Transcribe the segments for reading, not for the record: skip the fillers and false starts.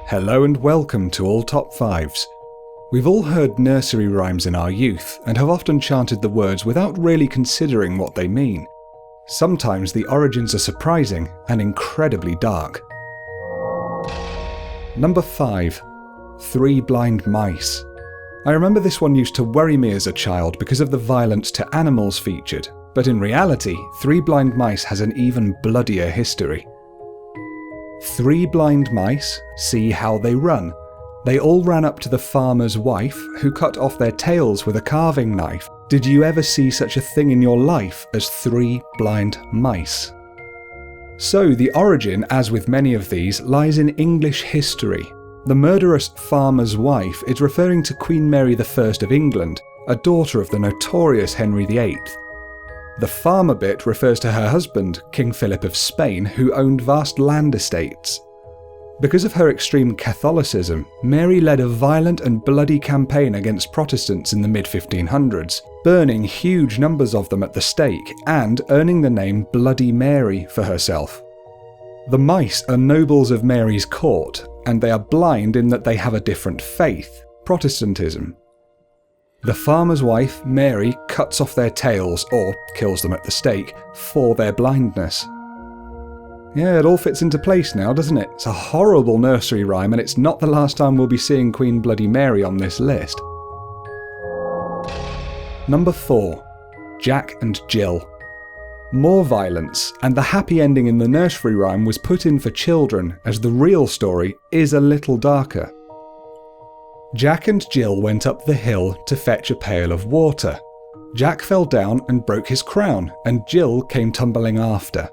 Hello and welcome to all Top 5s. We've all heard nursery rhymes in our youth and have often chanted the words without really considering what they mean. Sometimes the origins are surprising and incredibly dark. Number 5. Three Blind Mice. I remember this one used to worry me as a child because of the violence to animals featured, but in reality, Three Blind Mice has an even bloodier history. Three blind mice, see how they run. They all ran up to the farmer's wife, who cut off their tails with a carving knife. Did you ever see such a thing in your life as three blind mice? So the origin, as with many of these, lies in English history. The murderous farmer's wife is referring to Queen Mary I of England, a daughter of the notorious Henry VIII. The farmer bit refers to her husband, King Philip of Spain, who owned vast land estates. Because of her extreme Catholicism, Mary led a violent and bloody campaign against Protestants in the mid-1500s, burning huge numbers of them at the stake and earning the name Bloody Mary for herself. The mice are nobles of Mary's court, and they are blind in that they have a different faith, Protestantism. The farmer's wife, Mary, cuts off their tails, or kills them at the stake, for their blindness. Yeah, it all fits into place now, doesn't it? It's a horrible nursery rhyme, and it's not the last time we'll be seeing Queen Bloody Mary on this list. Number 4. Jack and Jill. More violence, and the happy ending in the nursery rhyme was put in for children, as the real story is a little darker. Jack and Jill went up the hill to fetch a pail of water. Jack fell down and broke his crown, and Jill came tumbling after.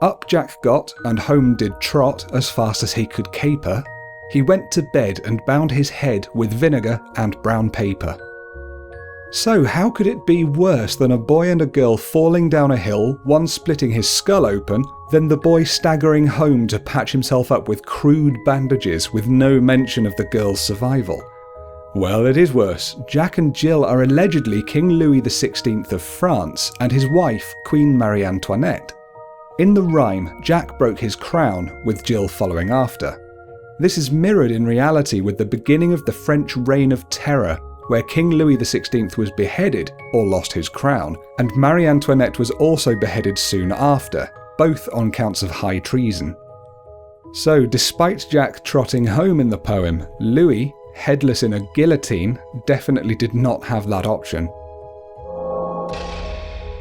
Up Jack got, and home did trot as fast as he could caper. He went to bed and bound his head with vinegar and brown paper. So how could it be worse than a boy and a girl falling down a hill, one splitting his skull open, then the boy staggering home to patch himself up with crude bandages with no mention of the girl's survival? Well, it is worse. Jack and Jill are allegedly King Louis XVI of France and his wife, Queen Marie Antoinette. In the rhyme, Jack broke his crown, with Jill following after. This is mirrored in reality with the beginning of the French Reign of Terror, where King Louis XVI was beheaded, or lost his crown, and Marie Antoinette was also beheaded soon after, both on counts of high treason. So, despite Jack trotting home in the poem, Louis, headless in a guillotine, definitely did not have that option.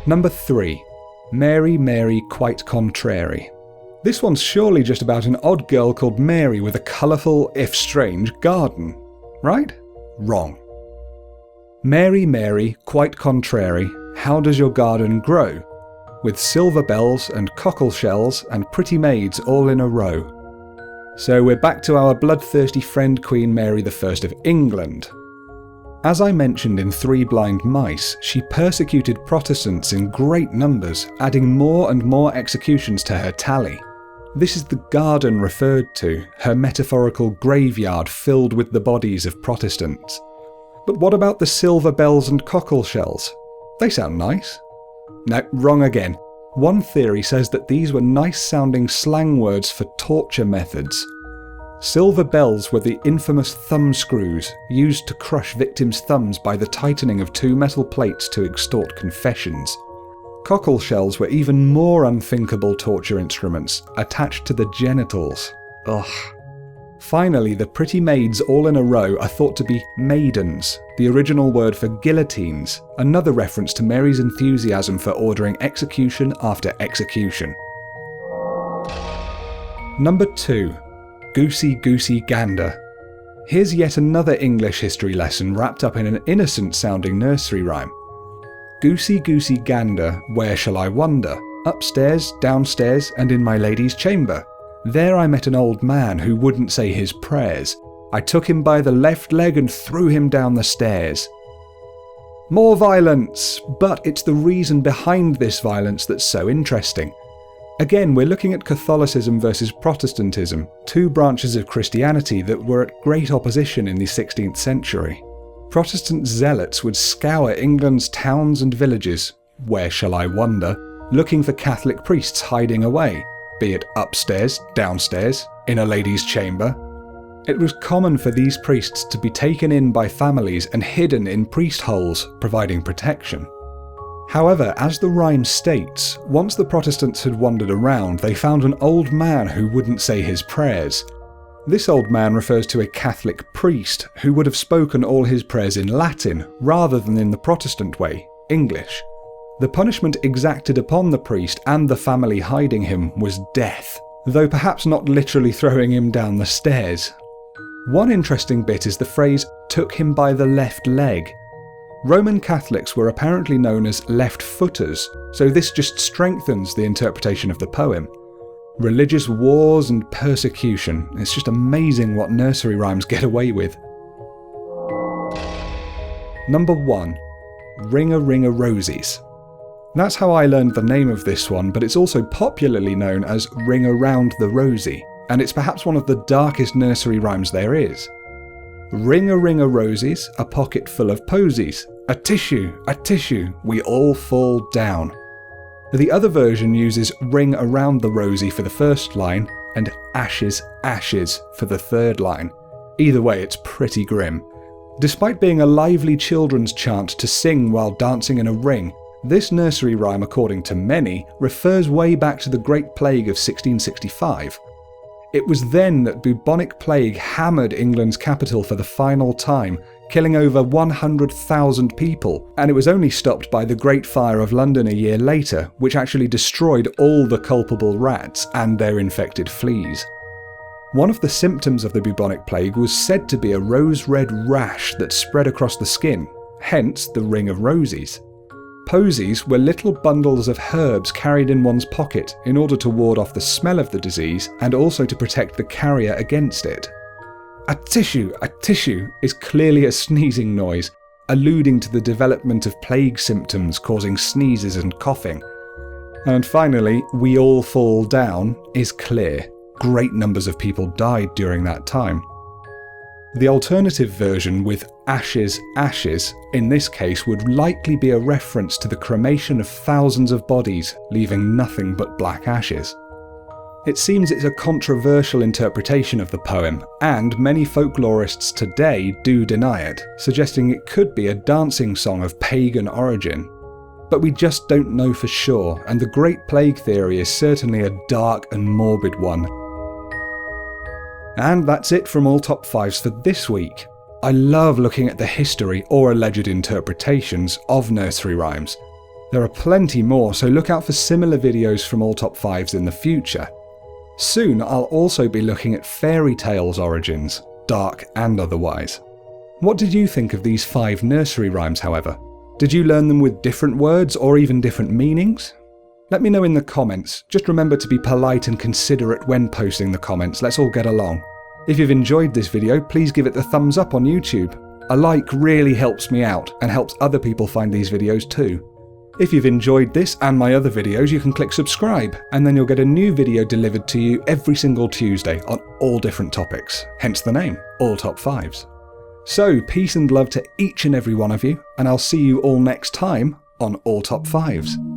Number 3. Mary, Mary, quite contrary. This one's surely just about an odd girl called Mary with a colourful, if strange, garden, right? Wrong. Mary, Mary, quite contrary, how does your garden grow? With silver bells and cockle shells and pretty maids all in a row. So we're back to our bloodthirsty friend Queen Mary I of England. As I mentioned in Three Blind Mice, she persecuted Protestants in great numbers, adding more and more executions to her tally. This is the garden referred to, her metaphorical graveyard filled with the bodies of Protestants. But what about the silver bells and cockle shells? They sound nice. No, wrong again. One theory says that these were nice-sounding slang words for torture methods. Silver bells were the infamous thumb screws used to crush victims' thumbs by the tightening of two metal plates to extort confessions. Cockle shells were even more unthinkable torture instruments, attached to the genitals. Ugh. Finally, the pretty maids all in a row are thought to be maidens, the original word for guillotines, another reference to Mary's enthusiasm for ordering execution after execution. Number 2. Goosey Goosey Gander. Here's yet another English history lesson wrapped up in an innocent-sounding nursery rhyme. Goosey Goosey Gander, where shall I wander? Upstairs, downstairs, and in my lady's chamber. There I met an old man who wouldn't say his prayers. I took him by the left leg and threw him down the stairs. More violence! But it's the reason behind this violence that's so interesting. Again, we're looking at Catholicism versus Protestantism, two branches of Christianity that were at great opposition in the 16th century. Protestant zealots would scour England's towns and villages, where shall I wonder, looking for Catholic priests hiding away, be it upstairs, downstairs, in a lady's chamber. It was common for these priests to be taken in by families and hidden in priest holes, providing protection. However, as the rhyme states, once the Protestants had wandered around, they found an old man who wouldn't say his prayers. This old man refers to a Catholic priest who would have spoken all his prayers in Latin rather than in the Protestant way, English. The punishment exacted upon the priest and the family hiding him was death, though perhaps not literally throwing him down the stairs. One interesting bit is the phrase "took him by the left leg." Roman Catholics were apparently known as left-footers, so this just strengthens the interpretation of the poem. Religious wars and persecution, it's just amazing what nursery rhymes get away with. Number 1. Ring-a-ring-a Rosies. That's how I learned the name of this one, but it's also popularly known as Ring Around the Rosie, and it's perhaps one of the darkest nursery rhymes there is. Ring-a-ring-a Rosies, a pocket full of posies. A tissue, we all fall down. The other version uses ring around the rosy for the first line, and ashes, ashes for the third line. Either way, it's pretty grim. Despite being a lively children's chant to sing while dancing in a ring, this nursery rhyme, according to many, refers way back to the Great Plague of 1665. It was then that bubonic plague hammered England's capital for the final time, killing over 100,000 people, and it was only stopped by the Great Fire of London a year later, which actually destroyed all the culpable rats and their infected fleas. One of the symptoms of the bubonic plague was said to be a rose-red rash that spread across the skin, hence the ring of rosies. Posies were little bundles of herbs carried in one's pocket in order to ward off the smell of the disease and also to protect the carrier against it. A tissue is clearly a sneezing noise, alluding to the development of plague symptoms causing sneezes and coughing. And finally, we all fall down is clear. Great numbers of people died during that time. The alternative version with ashes, ashes, in this case would likely be a reference to the cremation of thousands of bodies, leaving nothing but black ashes. It seems it's a controversial interpretation of the poem, and many folklorists today do deny it, suggesting it could be a dancing song of pagan origin. But we just don't know for sure, and the Great Plague theory is certainly a dark and morbid one. And that's it from all top 5s for this week. I love looking at the history or alleged interpretations of nursery rhymes. There are plenty more, so look out for similar videos from all top 5s in the future. Soon I'll also be looking at fairy tales origins, dark and otherwise. What did you think of these 5 nursery rhymes, however? Did you learn them with different words or even different meanings? Let me know in the comments. Just remember to be polite and considerate when posting the comments, let's all get along. If you've enjoyed this video, please give it the thumbs up on YouTube. A like really helps me out and helps other people find these videos too. If you've enjoyed this and my other videos, you can click subscribe, and then you'll get a new video delivered to you every single Tuesday on all different topics, hence the name, All Top 5s. So, peace and love to each and every one of you, and I'll see you all next time on All Top 5s.